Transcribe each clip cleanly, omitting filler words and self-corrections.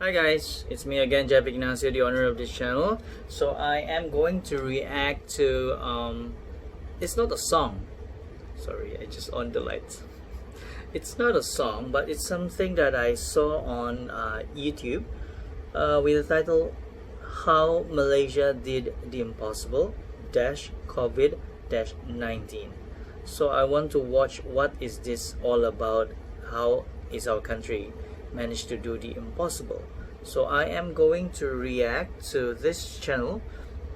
Hi guys, it's me again, Jeff Ignacio, the owner of this channel. So I am going to react to it's not a song. Sorry, I just on the lights. It's not a song, but it's something that I saw on YouTube with the title "How Malaysia Did the Impossible dash COVID dash 19." So I want to watch what is this all about. How is our country managed to do the impossible? So I am going to react to this channel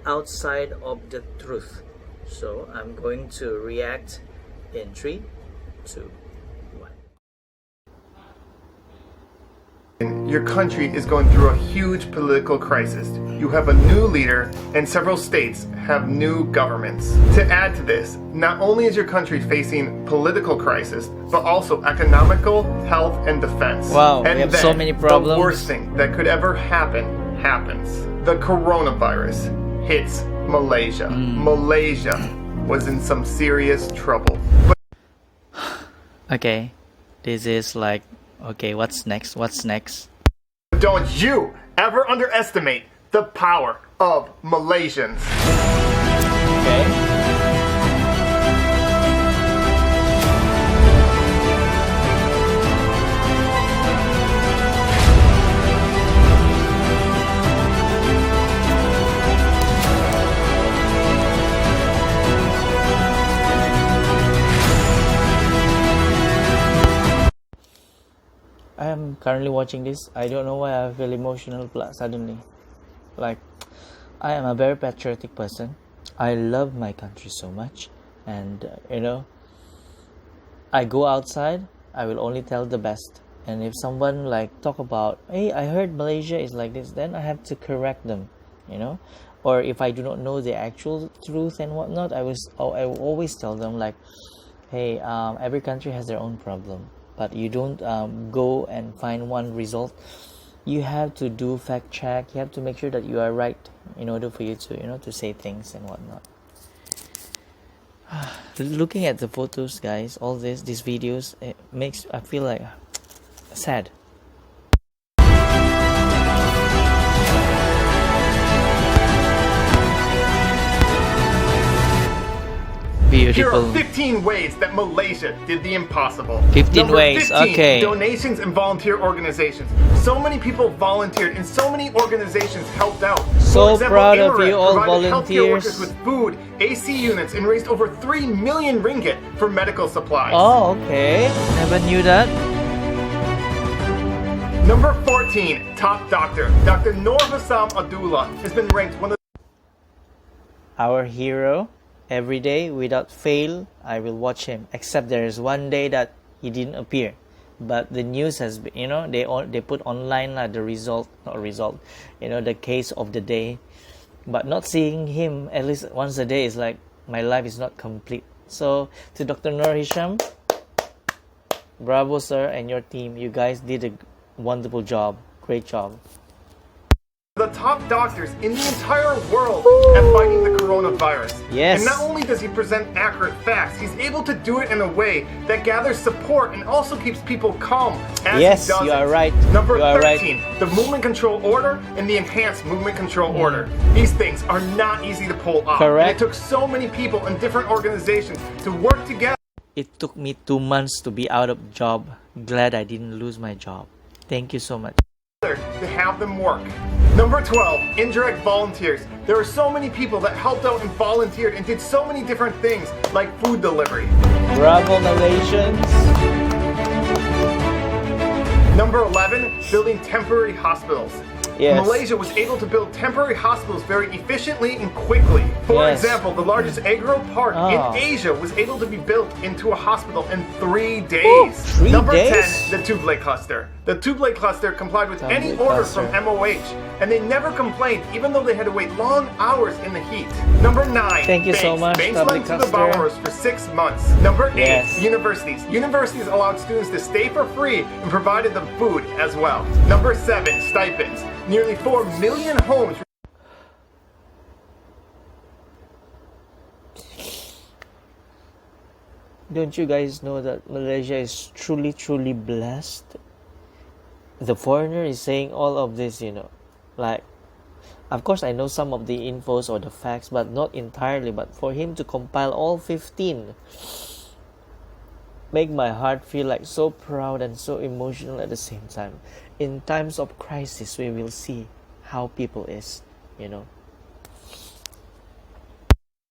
outside of the truth. So I'm going to react in 3, 2, 1. Your country is going through a huge political crisis. You have a new leader, and several states have new governments. To add to this, not only is your country facing political crisis, but also economical, health, and defense. Wow, and we have then, so many problems. The worst thing that could ever happen happens. The coronavirus hits Malaysia. Malaysia was in some serious trouble. Okay, this is like, okay, what's next? What's next? Don't you ever underestimate the power of Malaysians. Okay. I am currently watching this. I don't know why I feel emotional suddenly. Like, I am a very patriotic person. I love my country so much, and I go outside, I will only tell the best. And if someone like talk about, hey, I heard Malaysia is like this, then I have to correct them, or if I do not know the actual truth and whatnot, I will always tell them like, hey, every country has their own problem, but you don't go and find one result. You have to do fact check. You have to make sure that you are right in order for you to to say things and whatnot. Looking at the photos, guys, all these videos, it makes I feel like sad. Here Beautiful. are 15 ways that Malaysia did the impossible. 15 Number ways, 15, okay. Donations and volunteer organizations. So many people volunteered and so many organizations helped out. So For example, proud of Amaret you, all provided healthcare volunteers. workers with food, AC units, and raised over 3 million ringgit for medical supplies. Oh, okay. Never knew that. Number 14, top doctor. Dr. Nur Hassam Abdullah has been ranked one of Our hero. Every day, without fail, I will watch him. Except there is one day that he didn't appear, but the news has been, they put online the result, the case of the day. But not seeing him at least once a day is like my life is not complete. So to Dr. Nur Hisham, bravo sir, and your team. You guys did a wonderful job. Great job. the top doctors in the entire world at fighting the coronavirus. Yes. And not only does he present accurate facts, he's able to do it in a way that gathers support and also keeps people calm as Yes, he does you it. are right. Number You are 13, the movement control order and the enhanced movement control order. These things are not easy to pull off. Correct. And it took so many people in different organizations to work together. It took me 2 months to be out of job. Glad I didn't lose my job. Thank you so much. To have them work. Number 12, indirect volunteers. There are so many people that helped out and volunteered and did so many different things like food delivery. Bravo, Malaysians. Number 11, building temporary hospitals. Yes. Malaysia was able to build temporary hospitals very efficiently and quickly. For Yes. example, the largest agro park Oh. in Asia was able to be built into a hospital in 3 days. 3 Number days? 10, the Tublai cluster. The Tublai cluster complied with any Tublai order cluster. from MOH, and they never complained even though they had to wait long hours in the heat. Number 9, Thank you so much, Banks Tublai lent to the cluster. borrowers for 6 months. Number 8, Yes. universities. Universities allowed students to stay for free and provided them food as well. Number 7, stipends. Nearly 4 million homes. Don't you guys know that Malaysia is truly, truly blessed? the foreigner is saying all of this, like, of course I know some of the infos or the facts, but not entirely. But for him to compile all 15 make my heart feel like so proud and so emotional at the same time. In times of crisis, we will see how people is,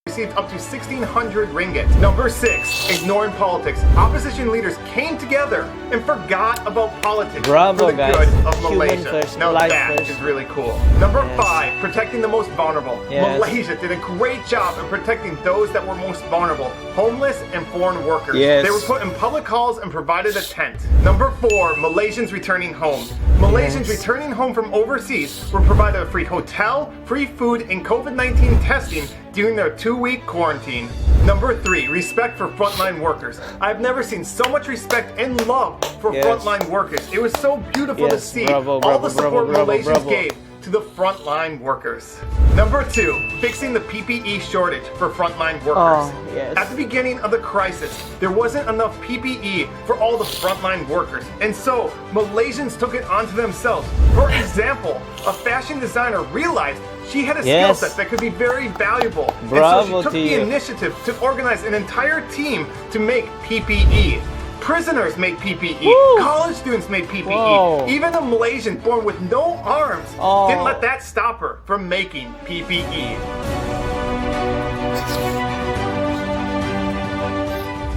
Received up to 1,600 ringgit. Number 6, ignoring politics. Opposition leaders came together and forgot about politics Bravo, for the guys. good of Human Malaysia. first, Now life that first. is really cool. Number Yes. 5, protecting the most vulnerable. Yes. Malaysia did a great job in protecting those that were most vulnerable, homeless and foreign workers. Yes. They were put in public halls and provided a tent. Number 4, Malaysians returning home. Malaysians Yes. returning home from overseas were provided a free hotel, free food, and COVID-19 testing during their 2-week quarantine. Number 3, respect for frontline workers. I've never seen so much respect and love for Yes. frontline workers. It was so beautiful to Yes, see bravo, all bravo, the support bravo, bravo, Malaysians bravo. gave to the frontline workers. Number 2, fixing the PPE shortage for frontline workers. Oh, yes. At the beginning of the crisis, there wasn't enough PPE for all the frontline workers, and so Malaysians took it onto themselves. For example, a fashion designer realized she had a skill Yes. set that could be very valuable, and so Bravo she took to the you. initiative to organize an entire team to make PPE. Prisoners make PPE. Woo! College students made PPE. Whoa. Even a Malaysian born with no arms Oh. didn't let that stop her from making PPE.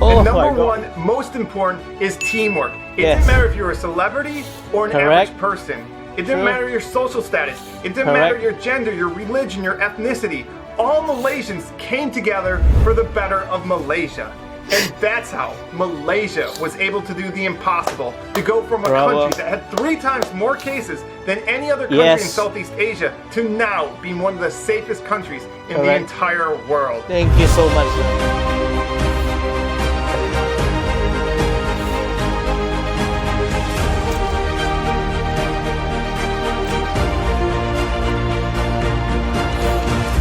Oh And my number God. one, most important, is teamwork. It Yes. didn't matter if you were a celebrity or an Correct. average person. It didn't True. matter your social status. It didn't Correct. matter your gender, your religion, your ethnicity. All Malaysians came together for the better of Malaysia. And that's how Malaysia was able to do the impossible, to go from a Bravo. country that had 3 times more cases than any other country in Yes. Southeast Asia to now being one of the safest countries in the Correct. entire world. Thank you so much.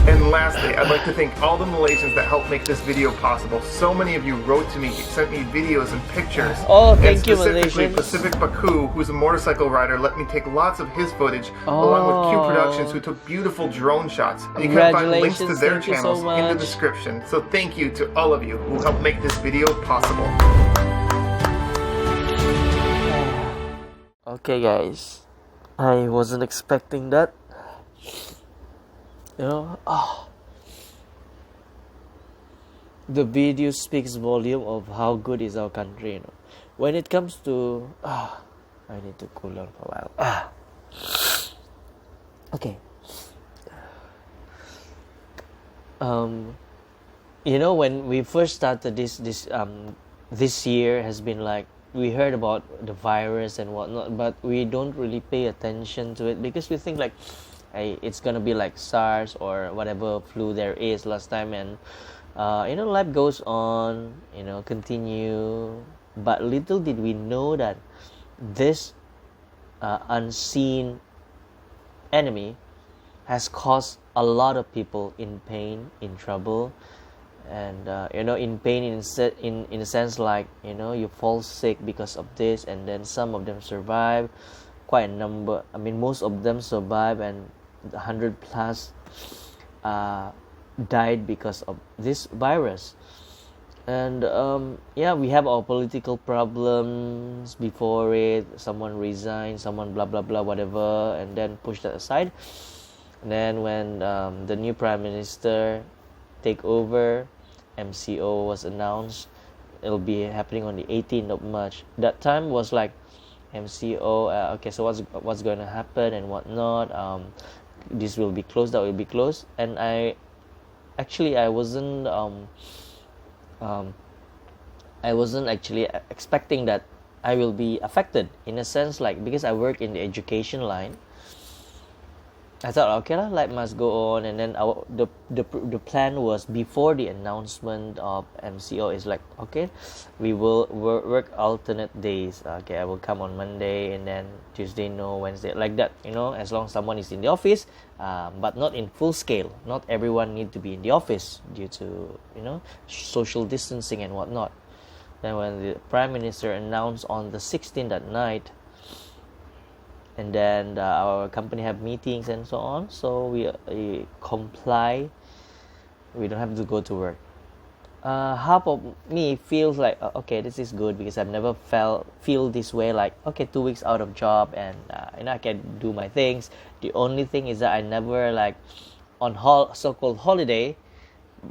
And lastly, I'd like to thank all the Malaysians that helped make this video possible. So many of you wrote to me, sent me videos and pictures. Oh, and thank you, specifically Malaysians. Pacific Baku, who's a motorcycle rider, let me take lots of his footage, along with Q Oh. Productions, who took beautiful drone shots. And you can find links to Congratulations, their thank you so channels in the much. description. So thank you to all of you who helped make this video possible. Okay, guys, I wasn't expecting that. The video speaks volume of how good is our country. When it comes to, I need to cool down for a while. Okay. When we first started this year has been like, we heard about the virus and whatnot, but we don't really pay attention to it because we think like, hey, it's gonna be like SARS or whatever flu there is last time, and life goes on, continue. But little did we know that this unseen enemy has caused a lot of people in pain, in trouble, and in pain in a sense like, you fall sick because of this, and then some of them survive. Quite a number, most of them survive, and 100 plus died because of this virus. And we have our political problems before it. Someone resigned, someone blah blah blah whatever, and then push that aside. And then when the new prime minister take over, MCO was announced. It'll be happening on the 18th of March. That time was like, MCO, okay, so what's going to happen and whatnot. This will be closed, that will be closed. And I wasn't actually expecting that I will be affected, in a sense, like, because I work in the education line. I thought, okay lah, life must go on. And then the plan was, before the announcement of MCO, is like, okay, we will work alternate days. Okay, I will come on Monday, and then Tuesday no, Wednesday, like that, as long as someone is in the office, but not in full scale. Not everyone need to be in the office due to social distancing and whatnot. Then when the prime minister announced on the 16th at night, and then our company have meetings and so on, so we comply. We don't have to go to work. Half of me feels like okay, this is good because I've never feel this way, like okay, 2 weeks out of job, and I can do my things. The only thing is that I never like on so-called holiday,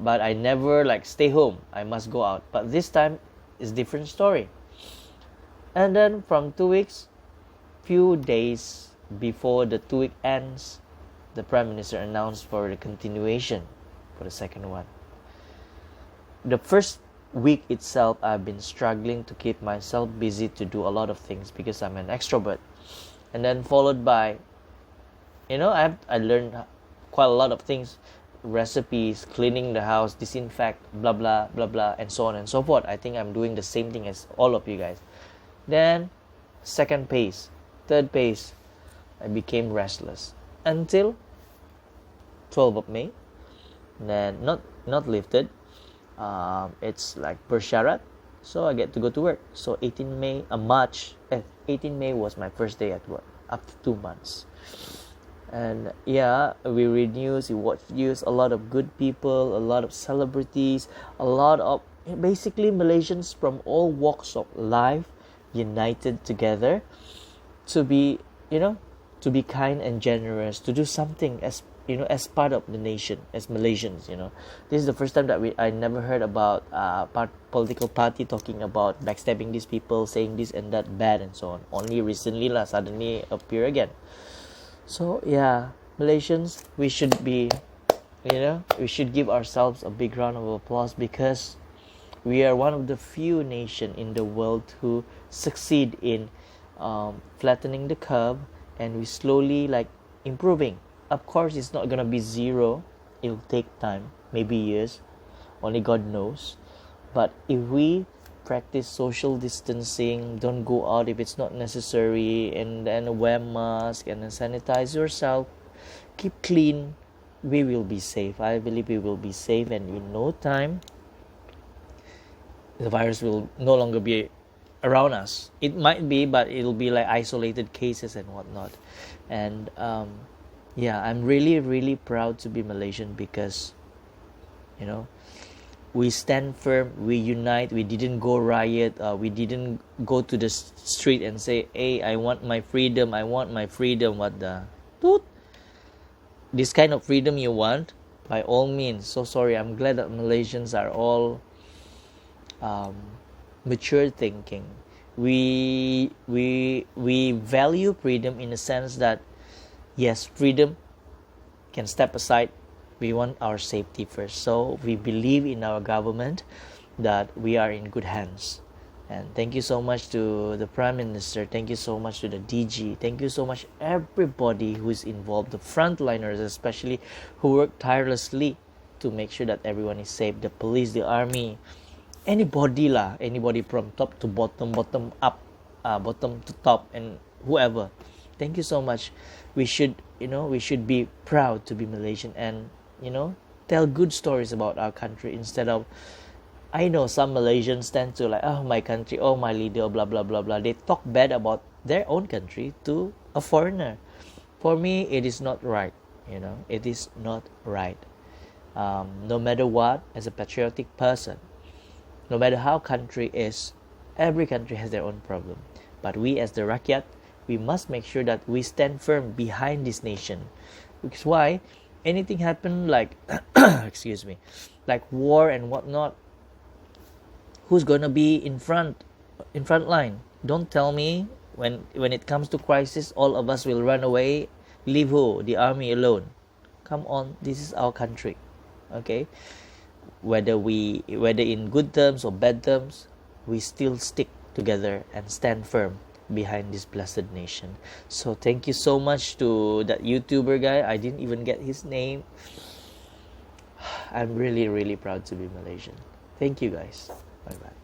but I never like stay home. I must go out. But this time is different story. And then from 2 weeks, few days before the 2 week ends, the Prime Minister announced for the continuation for the second one. The first week itself, I've been struggling to keep myself busy to do a lot of things because I'm an extrovert. And then followed by, I learned quite a lot of things, recipes, cleaning the house, disinfect, blah blah blah blah, and so on and so forth. I think I'm doing the same thing as all of you guys. Then second pace, third pace, I became restless until 12th of May. Then not lifted. It's like per syarat, so I get to go to work. So 18 May was my first day at work after 2 months. And yeah, we read news, we watch news, a lot of good people, a lot of celebrities, a lot of basically Malaysians from all walks of life united together to be kind and generous, to do something as part of the nation, as Malaysians. This is the first time that I never heard about political party talking about backstabbing these people, saying this and that bad and so on. Only recently suddenly appear again. So yeah, Malaysians, we should give ourselves a big round of applause because we are one of the few nations in the world who succeed in flattening the curve, and we slowly improving. Of course, it's not gonna be zero. It'll take time, maybe years. Only God knows. But if we practice social distancing, don't go out if it's not necessary, and then wear mask and then sanitize yourself, keep clean, we will be safe. I believe we will be safe, and in no time, the virus will no longer be around us. It might be, but it'll be like isolated cases and whatnot. And yeah, I'm really, really proud to be Malaysian because, we stand firm, we unite, we didn't go riot, we didn't go to the street and say, hey, I want my freedom, what the toot? This kind of freedom you want, by all means. So sorry, I'm glad that Malaysians are all mature thinking. We value freedom in the sense that yes, freedom can step aside. We want our safety first. So we believe in our government that we are in good hands. And thank you so much to the Prime Minister. Thank you so much to the DG. Thank you so much everybody who is involved, the frontliners especially, who work tirelessly to make sure that everyone is safe. The police, the army, anybody from top to bottom, bottom up, bottom to top, and whoever. Thank you so much. We should be proud to be Malaysian and, tell good stories about our country instead of, I know some Malaysians tend to oh, my country, oh, my leader, blah, blah, blah, blah. They talk bad about their own country to a foreigner. For me, it is not right, it is not right. No matter what, as a patriotic person, no matter how country is, every country has their own problem. But we as the rakyat, we must make sure that we stand firm behind this nation. Because why? Anything happen excuse me, like war and whatnot, who's gonna be in front line? Don't tell me when it comes to crisis, all of us will run away, leave who? The army alone. Come on, this is our country, okay? Whether in good terms or bad terms, we still stick together and stand firm behind this blessed nation. So thank you so much to that YouTuber guy. I didn't even get his name. I'm really, really proud to be Malaysian. Thank you guys. Bye bye.